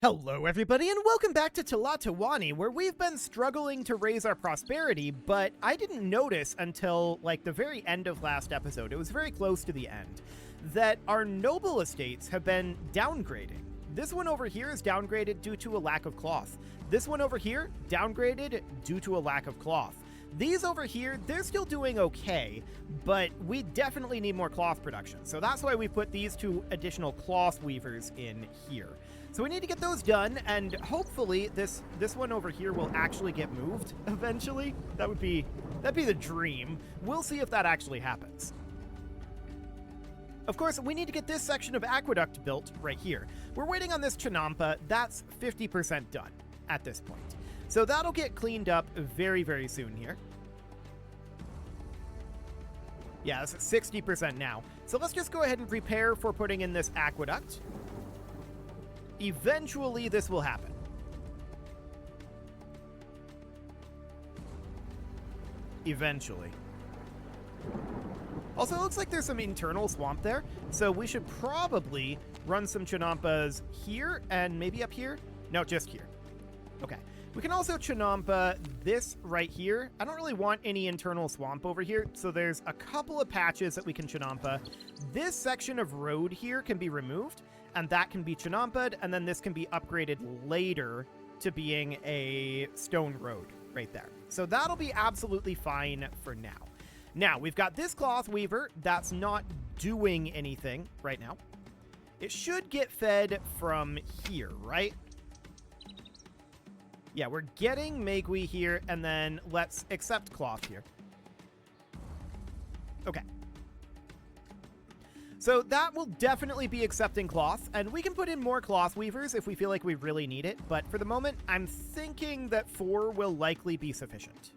Hello everybody and welcome back to Tlatoani, where we've been struggling to raise our prosperity, but I didn't notice until like the very end of last episode, it was very close to the end, that our noble estates have been downgrading. This one over here is downgraded due to a lack of cloth. This one over here, downgraded due to a lack of cloth. These over here, they're still doing okay, but we definitely need more cloth production. So that's why we put these two additional cloth weavers in here. So we need to get those done, and hopefully this one over here will actually get moved eventually. That'd be the dream. We'll see if that actually happens. Of course, we need to get this section of aqueduct built right here. We're waiting on this Chinampa. That's 50% done at this point. So that'll get cleaned up very, very soon here. Yeah, it's 60% now. So let's just go ahead and prepare for putting in this aqueduct. Eventually, this will happen. Eventually. Also, it looks like there's some internal swamp there, so we should probably run some Chinampas here and maybe up here. No, just here. Okay. We can also Chinampa this right here. I don't really want any internal swamp over here, so there's a couple of patches that we can Chinampa. This section of road here can be removed, and that can be Chinampa'd, and then this can be upgraded later to being a stone road right there. So that'll be absolutely fine for now. Now, we've got this cloth weaver that's not doing anything right now. It should get fed from here, right? Yeah, we're getting Megui here, and then let's accept cloth here. Okay. So that will definitely be accepting cloth, and we can put in more cloth weavers if we feel like we really need it, but for the moment, I'm thinking that 4 will likely be sufficient.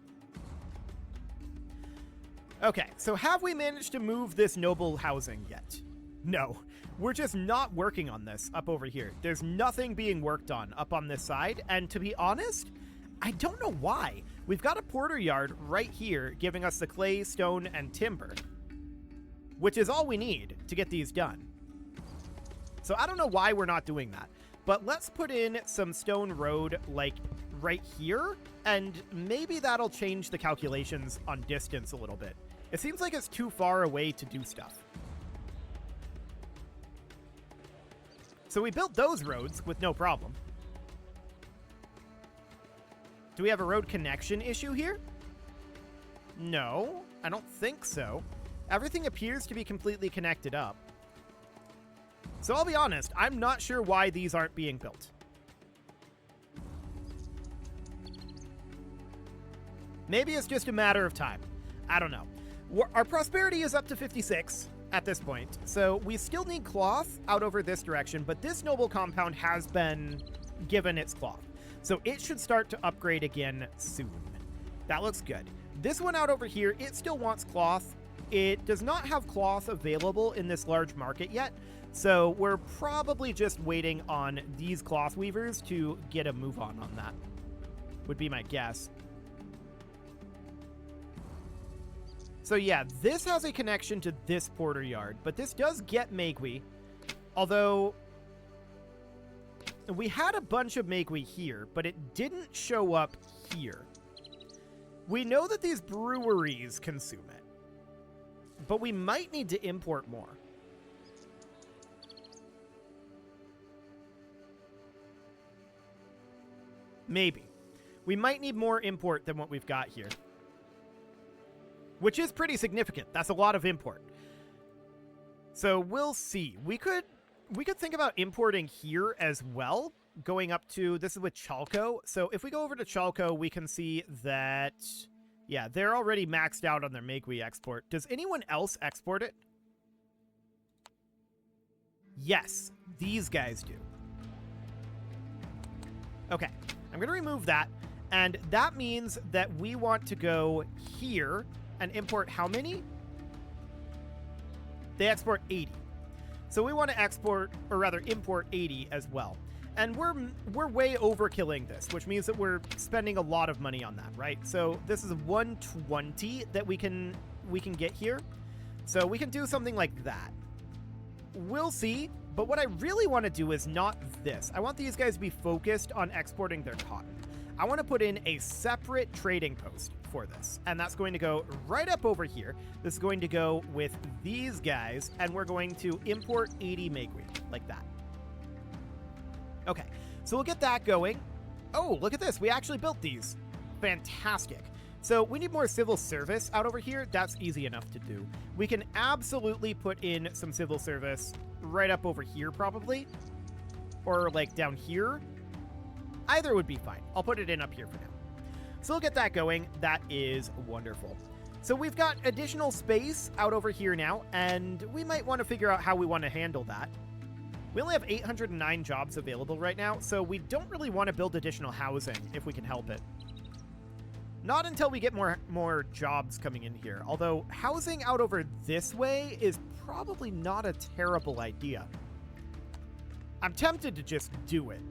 Okay, so have we managed to move this noble housing yet? No. We're just not working on this up over here. There's nothing being worked on up on this side, and to be honest, I don't know why. We've got a porter yard right here giving us the clay, stone, and timber, which is all we need to get these done. So I don't know why we're not doing that, but let's put in some stone road like right here, and maybe that'll change the calculations on distance a little bit. It seems like it's too far away to do stuff. So we built those roads with no problem. Do we have a road connection issue here? No, I don't think so. Everything appears to be completely connected up. So I'll be honest, I'm not sure why these aren't being built. Maybe it's just a matter of time. I don't know. Our prosperity is up to 56 at this point, so we still need cloth out over this direction, but this noble compound has been given its cloth. So it should start to upgrade again soon. That looks good. This one out over here, it still wants cloth. It does not have cloth available in this large market yet, so we're probably just waiting on these cloth weavers to get a move on that, would be my guess. So yeah, this has a connection to this porter yard, but this does get Megui, although we had a bunch of Megui here, but it didn't show up here. We know that these breweries consume it, but we might need to import more. Maybe. We might need more import than what we've got here, which is pretty significant. That's a lot of import. So we'll see. We could think about importing here as well, going up to, this is with Chalco. So if we go over to Chalco, we can see that, yeah, they're already maxed out on their Megui export. Does anyone else export it? Yes, these guys do. Okay, I'm going to remove that. And that means that we want to go here and import how many? They export 80. So we want to export, or rather import 80 as well. And we're way overkilling this, which means that we're spending a lot of money on that, right? So this is 120 that we can get here. So we can do something like that. We'll see. But what I really want to do is not this. I want these guys to be focused on exporting their cotton. I want to put in a separate trading post for this, and that's going to go right up over here. This is going to go with these guys, and we're going to import 80 megwheat, like that. Okay, so we'll get that going. Oh, look at this. We actually built these. Fantastic. So we need more civil service out over here. That's easy enough to do. We can absolutely put in some civil service right up over here, probably. Or like down here. Either would be fine. I'll put it in up here for now. So we'll get that going. That is wonderful. So we've got additional space out over here now, and we might want to figure out how we want to handle that. We only have 809 jobs available right now, so we don't really want to build additional housing if we can help it. Not until we get more jobs coming in here, although housing out over this way is probably not a terrible idea. I'm tempted to just do it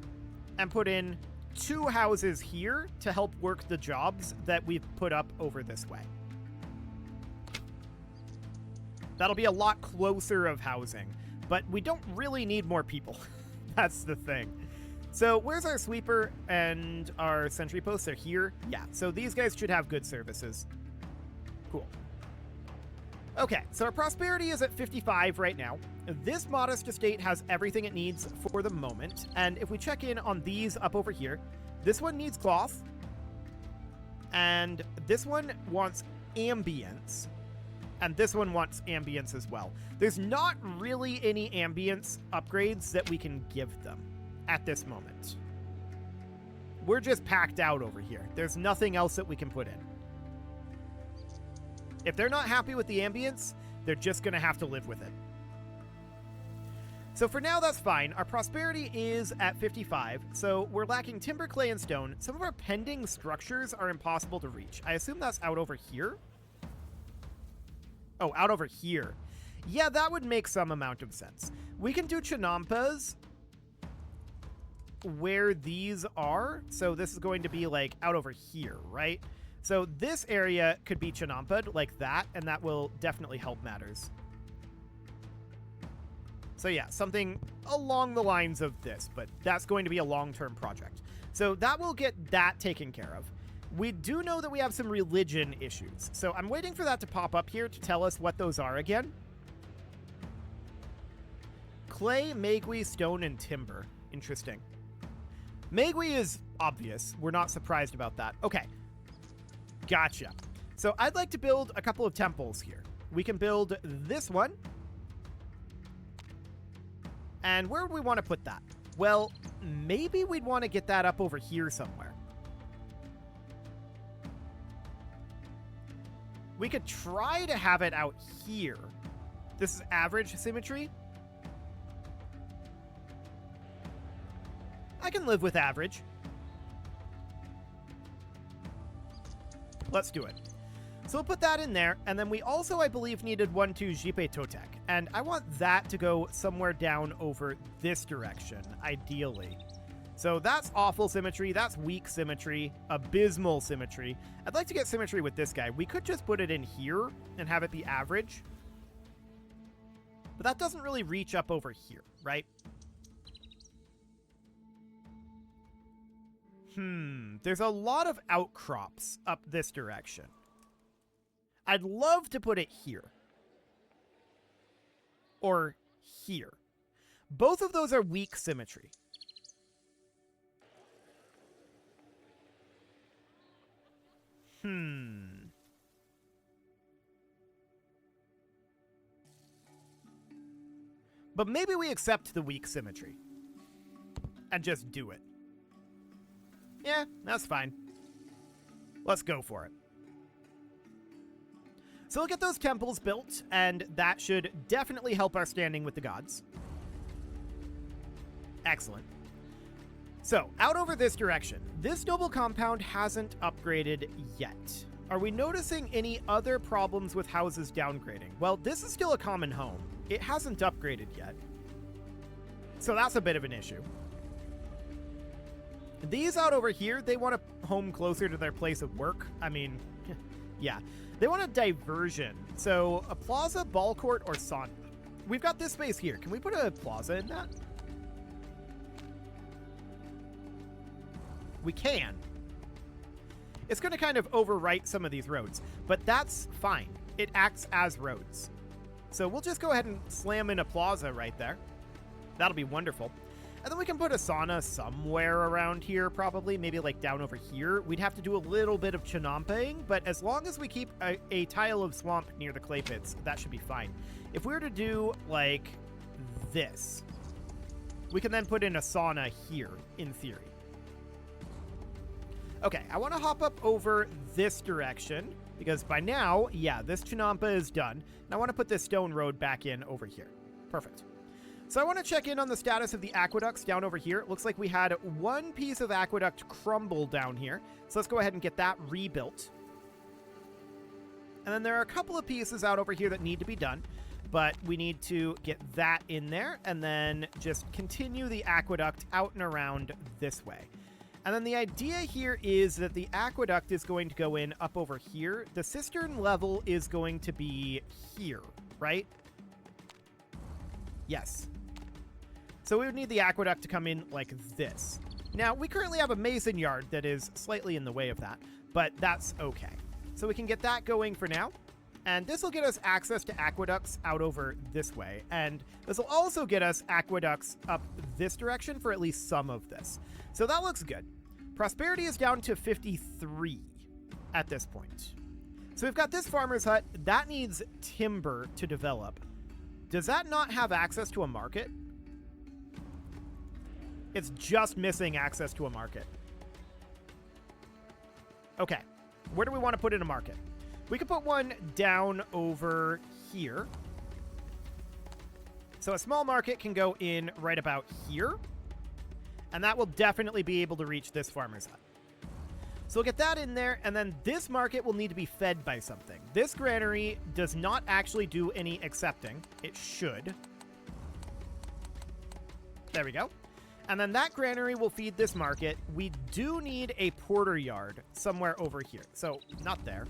and put in 2 houses here to help work the jobs that we've put up over this way. That'll be a lot closer of housing, but we don't really need more people. That's the thing. So where's our sweeper and our sentry posts? Are here? Yeah, so these guys should have good services. Cool. Okay, so our prosperity is at 55 right now. This modest estate has everything it needs for the moment. And if we check in on these up over here, this one needs cloth. And this one wants ambience. And this one wants ambience as well. There's not really any ambience upgrades that we can give them at this moment. We're just packed out over here. There's nothing else that we can put in. If they're not happy with the ambience, they're just going to have to live with it. So for now, that's fine. Our prosperity is at 55, so we're lacking timber, clay, and stone. Some of our pending structures are impossible to reach. I assume that's out over here? Oh, out over here. Yeah, that would make some amount of sense. We can do chinampas where these are. So this is going to be like out over here, right? So this area could be chinampa'd like that, and that will definitely help matters. So yeah, something along the lines of this, but that's going to be a long-term project. So that will get that taken care of. We do know that we have some religion issues. So I'm waiting for that to pop up here to tell us what those are again. Clay, Megui, stone, and timber. Interesting. Megui is obvious. We're not surprised about that. Okay. Gotcha. So I'd like to build a couple of temples here. We can build this one. And where would we want to put that? Well, maybe we'd want to get that up over here somewhere. We could try to have it out here. This is average symmetry. I can live with average. Let's do it. So we'll put that in there, and then we also, I believe, needed one to Jipe Totek, and I want that to go somewhere down over this direction, ideally. So that's awful symmetry, that's weak symmetry, abysmal symmetry. I'd like to get symmetry with this guy. We could just put it in here and have it be average, but that doesn't really reach up over here, right? There's a lot of outcrops up this direction. I'd love to put it here. Or here. Both of those are weak symmetry. But maybe we accept the weak symmetry. And just do it. Yeah, that's fine. Let's go for it. So we'll get those temples built, and that should definitely help our standing with the gods. Excellent. So, out over this direction, this noble compound hasn't upgraded yet. Are we noticing any other problems with houses downgrading? Well, this is still a common home. It hasn't upgraded yet. So that's a bit of an issue. These out over here, they want a home closer to their place of work. I mean, yeah. They want a diversion. So a plaza, ball court, or sauna. we've got this space here. Can we put a plaza in that? We can. It's going to kind of overwrite some of these roads, but that's fine. It acts as roads. So we'll just go ahead and slam in a plaza right there. That'll be wonderful. And then we can put a sauna somewhere around here, probably. Maybe like down over here. We'd have to do a little bit of chinamping, but as long as we keep a tile of swamp near the clay pits, that should be fine. If we were to do like this, we can then put in a sauna here, in theory. Okay, I want to hop up over this direction, because by now, yeah, this chinampa is done. And I want to put this stone road back in over here. Perfect. So I want to check in on the status of the aqueducts down over here. It looks like we had one piece of aqueduct crumble down here. So let's go ahead and get that rebuilt. And then there are a couple of pieces out over here that need to be done, but we need to get that in there and then just continue the aqueduct out and around this way. And then the idea here is that the aqueduct is going to go in up over here. The cistern level is going to be here, right? Yes. So we would need the aqueduct to come in like this. Now, we currently have a mason yard that is slightly in the way of that, but that's okay. So we can get that going for now. And this will get us access to aqueducts out over this way. And this will also get us aqueducts up this direction for at least some of this. So that looks good. Prosperity is down to 53 at this point. So we've got this farmer's hut. That needs timber to develop. Does that not have access to a market? It's just missing access to a market. Okay. Where do we want to put in a market? We could put one down over here. So a small market can go in right about here. And that will definitely be able to reach this farmer's hut. So we'll get that in there, and then this market will need to be fed by something. This granary does not actually do any accepting. It should. There we go. And then that granary will feed this market. We do need a porter yard somewhere over here. So, not there.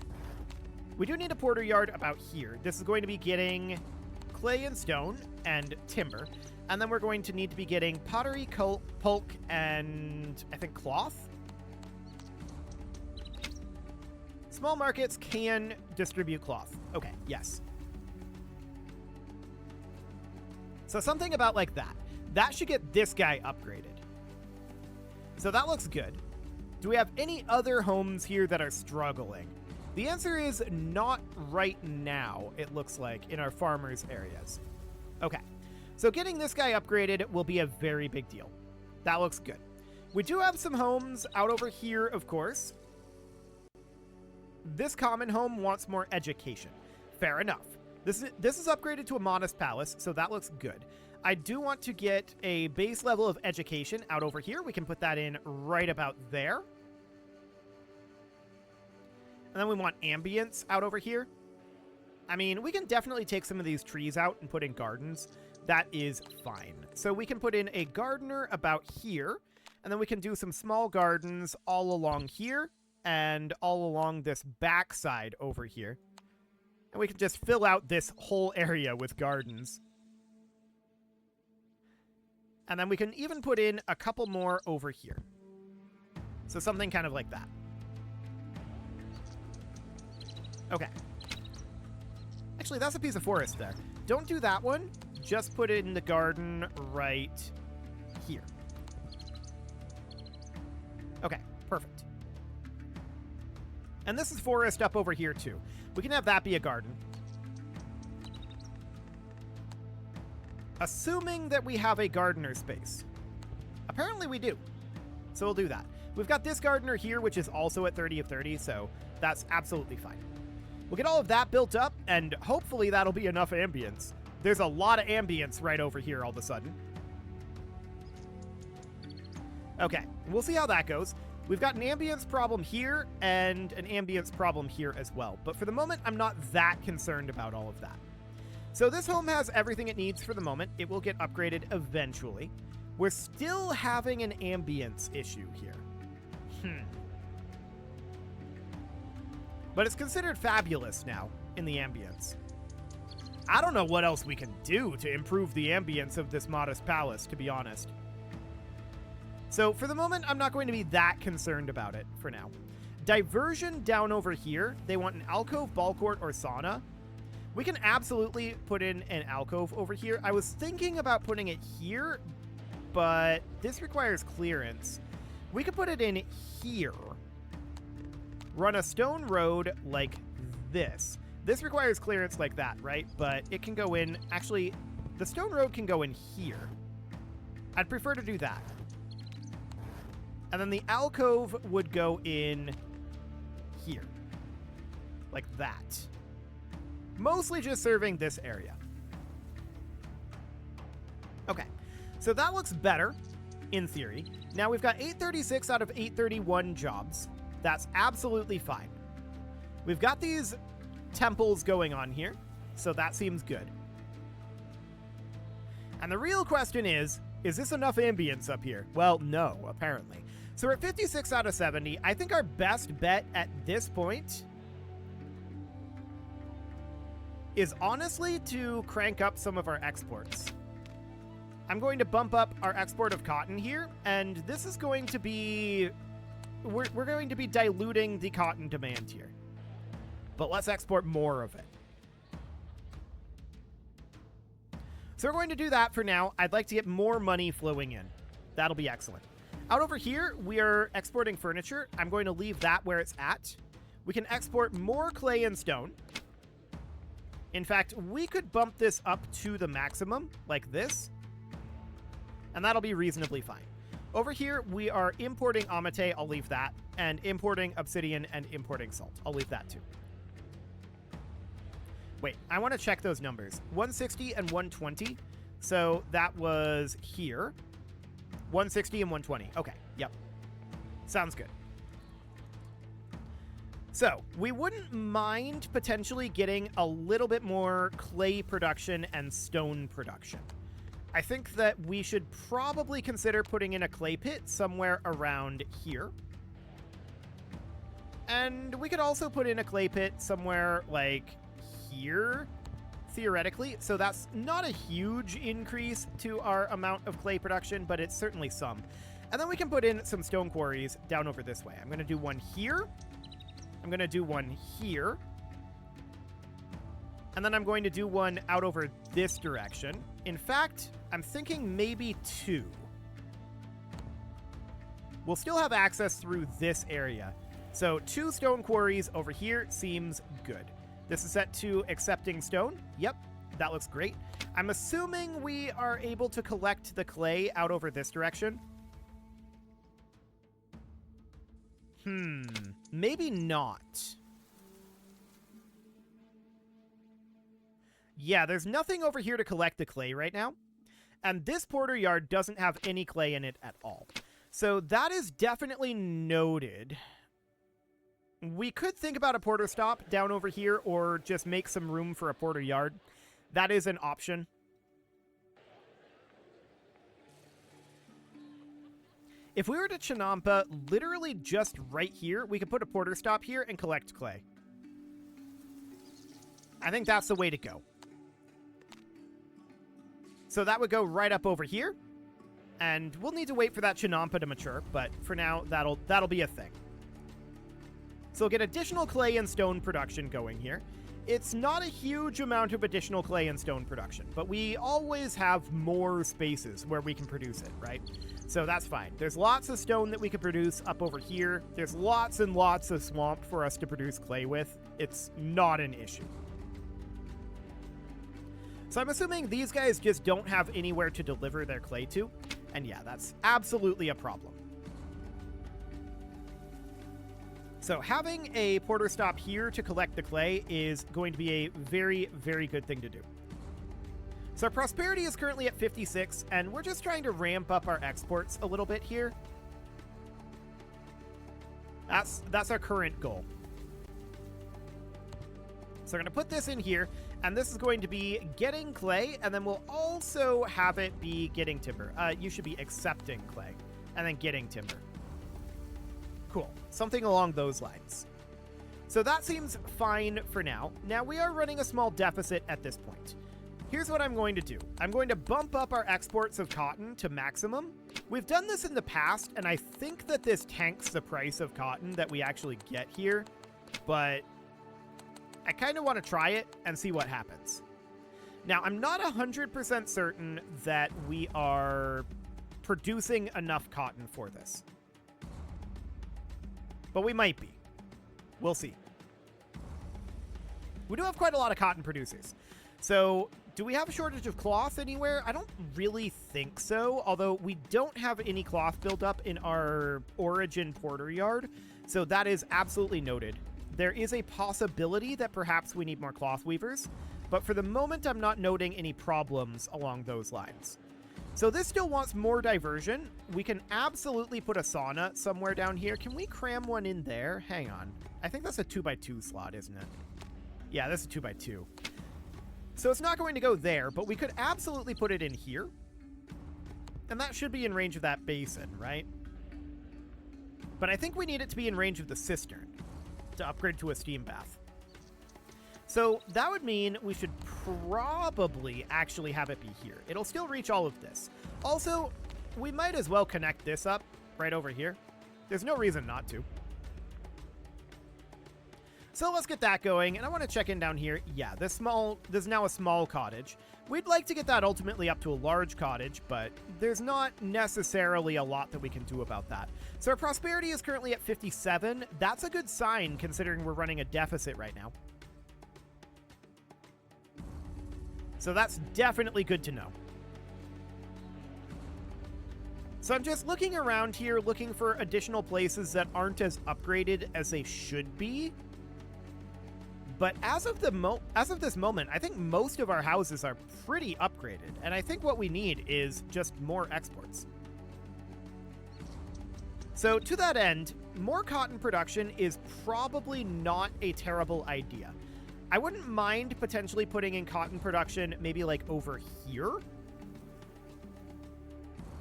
We do need a porter yard about here. This is going to be getting clay and stone and timber. And then we're going to need to be getting pottery, pulp, and I think cloth. Small markets can distribute cloth. Okay, yes. So something about like that. That should get this guy upgraded. So that looks good. Do we have any other homes here that are struggling? The answer is not right now, it looks like, in our farmers' areas. Okay, so getting this guy upgraded will be a very big deal. That looks good. We do have some homes out over here, of course. This common home wants more education. Fair enough. This is upgraded to a modest palace, so that looks good. I do want to get a base level of education out over here. We can put that in right about there. And then we want ambience out over here. I mean, we can definitely take some of these trees out and put in gardens. That is fine. So we can put in a gardener about here, and then we can do some small gardens all along here and all along this backside over here. And we can just fill out this whole area with gardens. And then we can even put in a couple more over here. So something kind of like that. Okay. Actually, that's a piece of forest there. Don't do that one. Just put it in the garden right here. Okay, perfect. And this is forest up over here, too. We can have that be a garden. Assuming that we have a gardener space. Apparently we do. So we'll do that. We've got this gardener here, which is also at 30 of 30, so that's absolutely fine. We'll get all of that built up, and hopefully that'll be enough ambience. There's a lot of ambience right over here all of a sudden. Okay, we'll see how that goes. We've got an ambience problem here and an ambience problem here as well. But for the moment, I'm not that concerned about all of that. So this home has everything it needs for the moment. It will get upgraded eventually. We're still having an ambience issue here. But it's considered fabulous now in the ambience. I don't know what else we can do to improve the ambience of this modest palace, to be honest. So for the moment, I'm not going to be that concerned about it for now. Diversion down over here. They want an alcove, ball court, or sauna. We can absolutely put in an alcove over here. I was thinking about putting it here, but this requires clearance. We could put it in here. Run a stone road like this. This requires clearance like that, right? But it can go in... Actually, the stone road can go in here. I'd prefer to do that. And then the alcove would go in here. Like that. Mostly just serving this area. Okay. So that looks better, in theory. Now we've got 836 out of 831 jobs. That's absolutely fine. We've got these temples going on here, so that seems good. And the real question is this enough ambience up here? Well, no, apparently. So we're at 56 out of 70. I think our best bet at this point is honestly to crank up some of our exports. I'm going to bump up our export of cotton here, and this is going to be... We're going to be diluting the cotton demand here. But let's export more of it. So we're going to do that for now. I'd like to get more money flowing in. That'll be excellent. Out over here, we are exporting furniture. I'm going to leave that where it's at. We can export more clay and stone. In fact, we could bump this up to the maximum, like this. And that'll be reasonably fine. Over here, we are importing amate. I'll leave that. And importing obsidian and importing salt. I'll leave that too. Wait, I want to check those numbers. 160 and 120. So that was here. 160 and 120. Okay, yep. Sounds good. So we wouldn't mind potentially getting a little bit more clay production and stone production. I think that we should probably consider putting in a clay pit somewhere around here. And we could also put in a clay pit somewhere like here, theoretically. So that's not a huge increase to our amount of clay production, but it's certainly some. And then we can put in some stone quarries down over this way. I'm going to do one here. I'm going to do one here. And then I'm going to do one out over this direction. In fact, I'm thinking maybe two. We'll still have access through this area. So 2 stone quarries over here seems good. This is set to accepting stone. Yep, that looks great. I'm assuming we are able to collect the clay out over this direction. Maybe not. Yeah, there's nothing over here to collect the clay right now. And this porter yard doesn't have any clay in it at all. So that is definitely noted. We could think about a porter stop down over here or just make some room for a porter yard. That is an option. If we were to Chinampa literally just right here, we could put a porter stop here and collect clay. I think that's the way to go. So that would go right up over here. And we'll need to wait for that Chinampa to mature, but for now, that'll be a thing. So we'll get additional clay and stone production going here. It's not a huge amount of additional clay and stone production, but we always have more spaces where we can produce it, right? So that's fine. There's lots of stone that we can produce up over here. There's lots and lots of swamp for us to produce clay with. It's not an issue. So I'm assuming these guys just don't have anywhere to deliver their clay to. And yeah, that's absolutely a problem. So having a porter stop here to collect the clay is going to be a very, very good thing to do. So our prosperity is currently at 56, and we're just trying to ramp up our exports a little bit here. That's our current goal. So we're going to put this in here, and this is going to be getting clay, and then we'll also have it be getting timber. You should be accepting clay, and then getting timber. Cool. Something along those lines. So that seems fine for now. Now, we are running a small deficit at this point. Here's what I'm going to do. I'm going to bump up our exports of cotton to maximum. We've done this in the past, and I think that this tanks the price of cotton that we actually get here, but I kind of want to try it and see what happens. Now, I'm not 100% certain that we are producing enough cotton for this, but we might be. We'll see. We do have quite a lot of cotton producers. So, do we have a shortage of cloth anywhere? I don't really think so, although we don't have any cloth built up in our origin porter yard, so that is absolutely noted. There is a possibility that perhaps we need more cloth weavers, but for the moment I'm not noting any problems along those lines. So this still wants more diversion. We can absolutely put a sauna somewhere down here. Can we cram one in there? Hang on. I think that's a 2x2 slot, isn't it? Yeah, that's a 2x2. So it's not going to go there, but we could absolutely put it in here. And that should be in range of that basin, right? But I think we need it to be in range of the cistern to upgrade to a steam bath. So that would mean we should probably actually have it be here. It'll still reach all of this. Also, we might as well connect this up right over here. There's no reason not to. So let's get that going, and I want to check in down here. Yeah, this is now a small cottage. We'd like to get that ultimately up to a large cottage, but there's not necessarily a lot that we can do about that. So our prosperity is currently at 57. That's a good sign considering we're running a deficit right now. So that's definitely good to know. So I'm just looking around here, looking for additional places that aren't as upgraded as they should be. But as of this moment, I think most of our houses are pretty upgraded, and I think what we need is just more exports. So to that end, more cotton production is probably not a terrible idea. I wouldn't mind potentially putting in cotton production maybe like over here.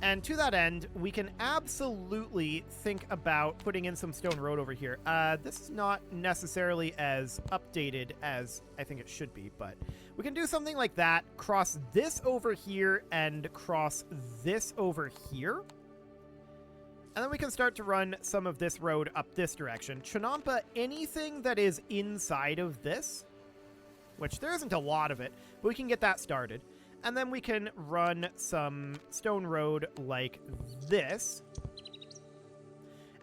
And to that end, we can absolutely think about putting in some stone road over here. This is not necessarily as updated as I think it should be, but we can do something like that, cross this over here and cross this over here. And then we can start to run some of this road up this direction. Chinampa, anything that is inside of this, which there isn't a lot of it, but we can get that started. And then we can run some stone road like this.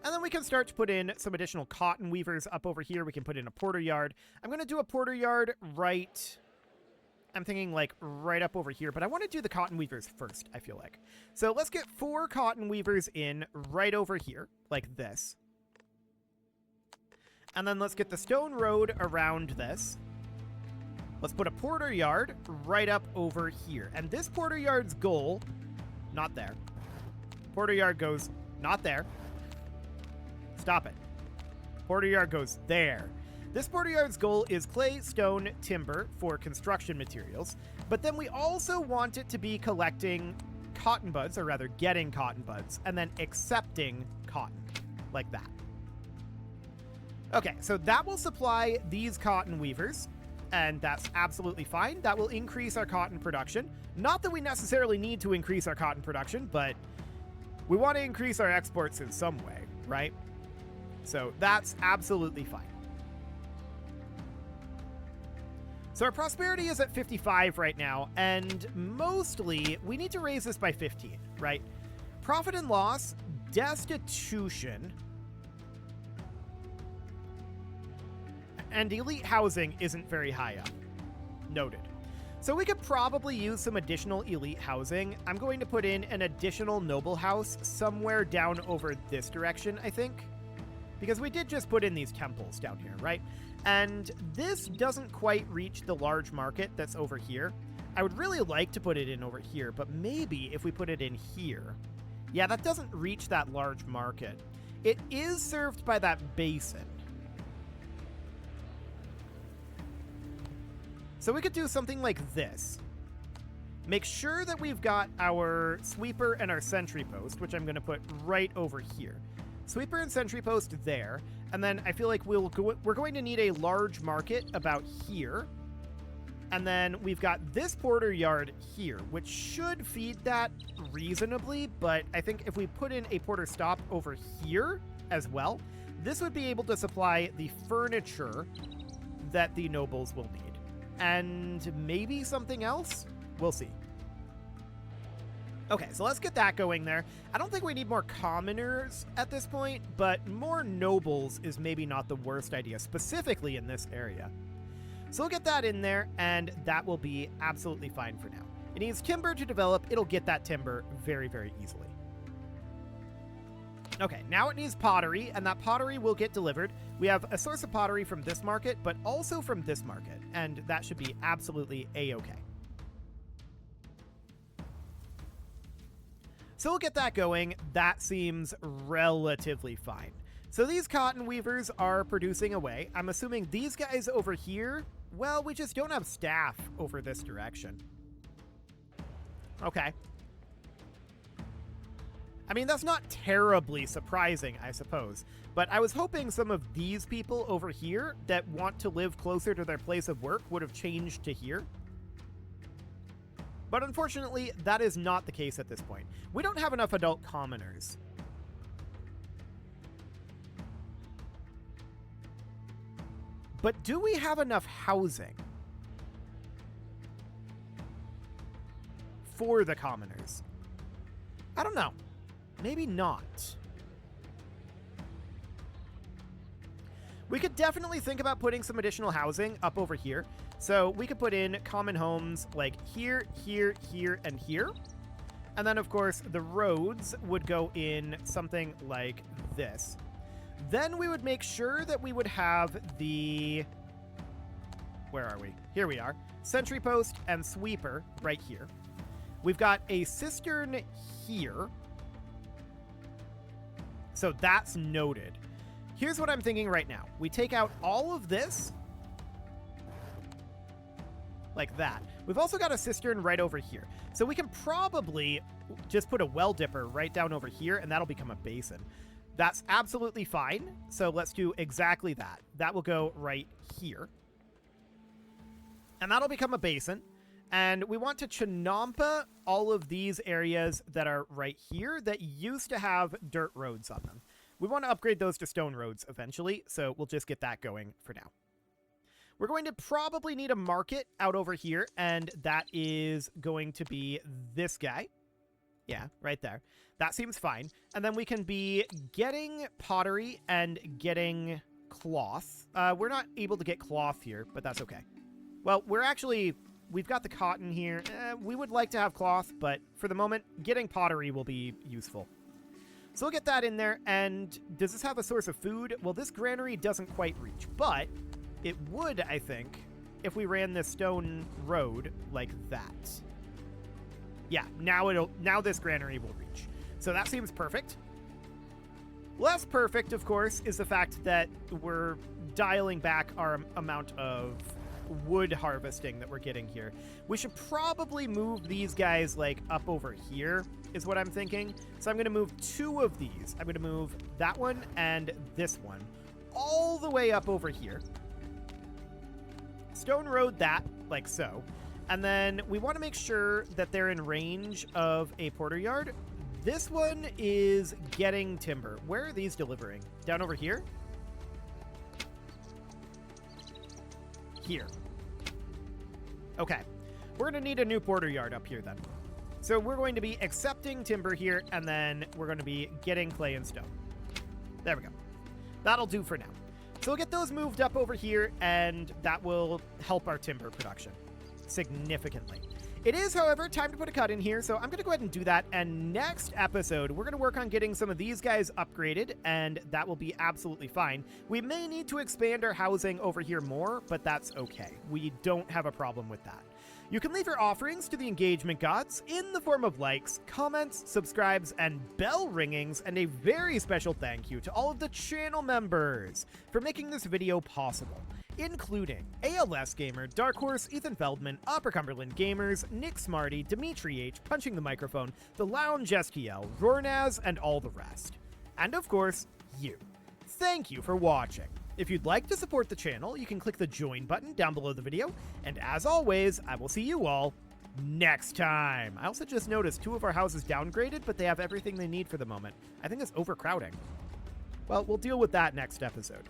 And then we can start to put in some additional cotton weavers up over here. We can put in a porter yard. I'm going to do a porter yard right... I'm thinking like right up over here, but I want to do the cotton weavers first, I feel like. So let's get 4 cotton weavers in right over here, like this. And then let's get the stone road around this. Let's put a porter yard right up over here. And this porter yard's goal, not there. Porter yard goes not there. Stop it. Porter yard goes there. This porter yard's goal is clay, stone, timber for construction materials. But then we also want it to be collecting cotton buds, or rather getting cotton buds, and then accepting cotton, like that. Okay, so that will supply these cotton weavers. And that's absolutely fine. That will increase our cotton production. Not that we necessarily need to increase our cotton production, but we want to increase our exports in some way, right? So that's absolutely fine. So our prosperity is at 55 right now, and mostly we need to raise this by 15, right? Profit and loss, destitution, and elite housing isn't very high up. Noted. So we could probably use some additional elite housing. I'm going to put in an additional noble house somewhere down over this direction, I think. Because we did just put in these temples down here, right? And this doesn't quite reach the large market that's over here. I would really like to put it in over here, but maybe if we put it in here. Yeah, that doesn't reach that large market. It is served by that basin. So we could do something like this. Make sure that we've got our sweeper and our sentry post, which I'm going to put right over here. Sweeper and sentry post there. And then I feel like we're going to need a large market about here. And then we've got this porter yard here, which should feed that reasonably, but I think if we put in a porter stop over here as well, this would be able to supply the furniture that the nobles will need. And maybe something else? We'll see. Okay, so let's get that going there. I don't think we need more commoners at this point, but more nobles is maybe not the worst idea, specifically in this area. So we'll get that in there, and that will be absolutely fine for now. It needs timber to develop. It'll get that timber very, very easily. Okay, now it needs pottery, and that pottery will get delivered. We have a source of pottery from this market, but also from this market, and that should be absolutely A-okay. So we'll get that going. That seems relatively fine. So these cotton weavers are producing away. I'm assuming these guys over here, well, we just don't have staff over this direction. Okay. I mean, that's not terribly surprising, I suppose. But I was hoping some of these people over here that want to live closer to their place of work would have changed to here. But unfortunately, that is not the case at this point. We don't have enough adult commoners. But do we have enough housing for the commoners? I don't know. Maybe not. We could definitely think about putting some additional housing up over here. So we could put in common homes like here, here, here, and here. And then, of course, the roads would go in something like this. Then we would make sure that we would have the... Where are we? Here we are. Sentry post and sweeper right here. We've got a cistern here. So that's noted. Here's what I'm thinking right now. We take out all of this. Like that. We've also got a cistern right over here. So we can probably just put a well dipper right down over here, and that'll become a basin. That's absolutely fine. So let's do exactly that. That will go right here. And that'll become a basin. And we want to chinampa all of these areas that are right here that used to have dirt roads on them. We want to upgrade those to stone roads eventually, so we'll just get that going for now. We're going to probably need a market out over here, and that is going to be this guy. Yeah, right there. That seems fine. And then we can be getting pottery and getting cloth. We're not able to get cloth here, but that's okay. Well, we've got the cotton here. We would like to have cloth, but for the moment, getting pottery will be useful. So we'll get that in there. And does this have a source of food? Well, this granary doesn't quite reach, but it would, I think, if we ran this stone road like that. Yeah, now this granary will reach. So that seems perfect. Less perfect, of course, is the fact that we're dialing back our amount of wood harvesting that we're getting here. We should probably move these guys like up over here is what I'm thinking. So I'm going to move two of these. I'm going to move that one and this one all the way up over here. Stone road that, like so. And then we want to make sure that they're in range of a porter yard. This one is getting timber. Where are these delivering? Down over here? Here. Okay. We're going to need a new porter yard up here then. So we're going to be accepting timber here, and then we're going to be getting clay and stone. There we go. That'll do for now. So we'll get those moved up over here, and that will help our timber production significantly. It is, however, time to put a cut in here, so I'm going to go ahead and do that. And next episode, we're going to work on getting some of these guys upgraded, and that will be absolutely fine. We may need to expand our housing over here more, but that's okay. We don't have a problem with that. You can leave your offerings to the engagement gods in the form of likes, comments, subscribes, and bell ringings, and a very special thank you to all of the channel members for making this video possible, including ALS Gamer, Dark Horse, Ethan Feldman, Upper Cumberland Gamers, Nick Smarty, Dimitri H, Punching the Microphone, The Lounge STL, Rornaz, and all the rest. And of course, you. Thank you for watching. If you'd like to support the channel, you can click the join button down below the video, and as always, I will see you all next time. I also just noticed 2 of our houses downgraded, but they have everything they need for the moment. I think it's overcrowding. Well, we'll deal with that next episode.